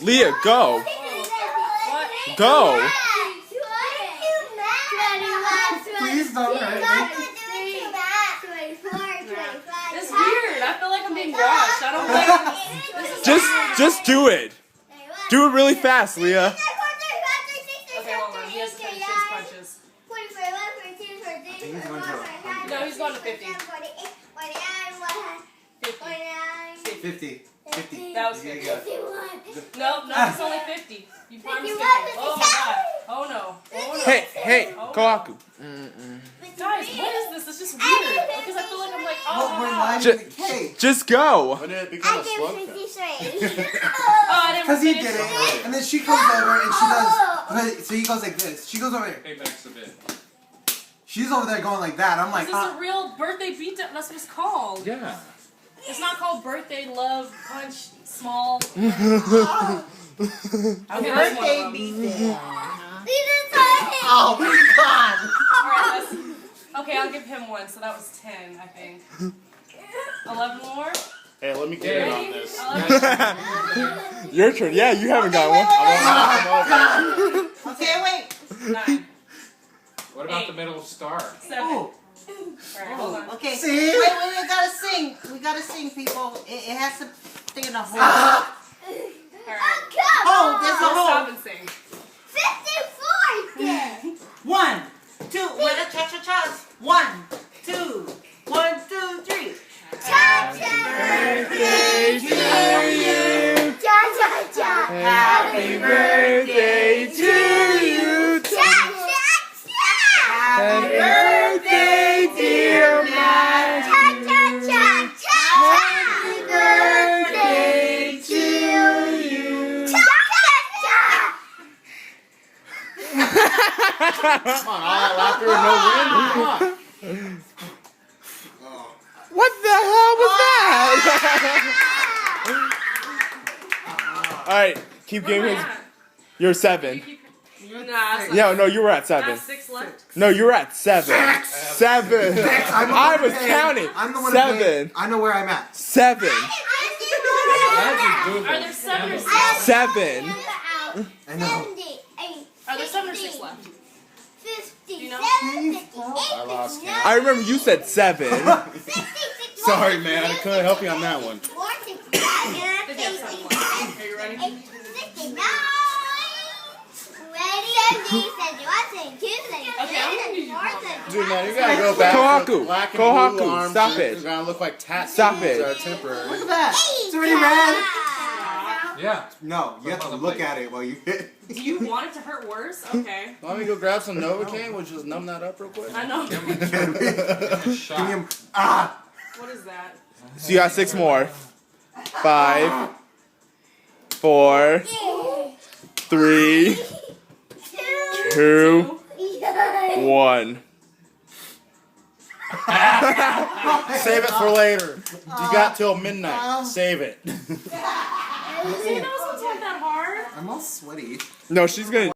Leah, go. Go. Please don't hurt me. It's weird. I feel like I'm being watched. I don't like this. Just do it. Do it really fast, Leah. Okay, hold on. He has to finish his punches. No, he's going to 50. 50. 50. That was Here you 50. go. No, it's only 50. You promised 50. Oh my god. Oh no. Oh no. Hey, Kohaku. Guys, what is this? It's just weird. Because I feel like I'm like, Oh, we're oh. live in the cake. Just go. When did it become a slugfest? I didn't Because he finish did it. it, and then she comes over and she does. So he goes like this. She goes over here. Apex a bit. She's over there going like that. I'm like, This is a real birthday beatdown. That's what it's called. Yeah. It's not called birthday love punch small. A Okay, birthday that's beatdown. Oh my god! Alright, okay, I'll give him one. So that was 10, I think. 11 more. Hey, let me get in on this. 11. Your turn. Yeah, you haven't got one. Okay, wait. 9. What about the middle star? 7. Oh, Alright, hold on. okay. See? Wait, we gotta sing. We gotta sing, people. It has to stay in a hole. Alright. Oh, there's a Stop hole. and sing. 1, 2. Where the cha-cha-chas? 1, 2. 1, 2, 3. Birthday to you. Happy birthday to you. Happy birthday, dear Matthew. Happy birthday to you. Come on, all that laughter and no wind. Come on. What the hell was that? All right, keep Where am giving I his. at? You're 7. Nah, it's Yeah, no, you were at I 7. have 6 left. No, you were at 7. 7. I'm the I one was paying. counting. I'm the one 7. paying. I know where I'm at. 7. Are there 7 or 6? 7. I know. Are there 7 or 6 left? You know? I lost count. I remember you said 7. Sorry, man. I couldn't help you on that one. I think you have 7 left. Are you ready? Dude, man, you gotta go back. Kohaku, to black and blue Kohaku, arms. stop They're it. gonna look like tats. Stop it. Are temporary. Look at that. It's already red. Yeah. No, you have to look at it while you hit. Do you want it to hurt worse? Okay. Want me to go grab some Novocaine? We'll just numb that up real quick. I know. Give me him. Ah! What is that? So you got 6 more. 5, 4, 3, 2, 1. Save it for later. You got till midnight. Save it. See, that wasn't that hard. I'm all sweaty. No, she's gonna.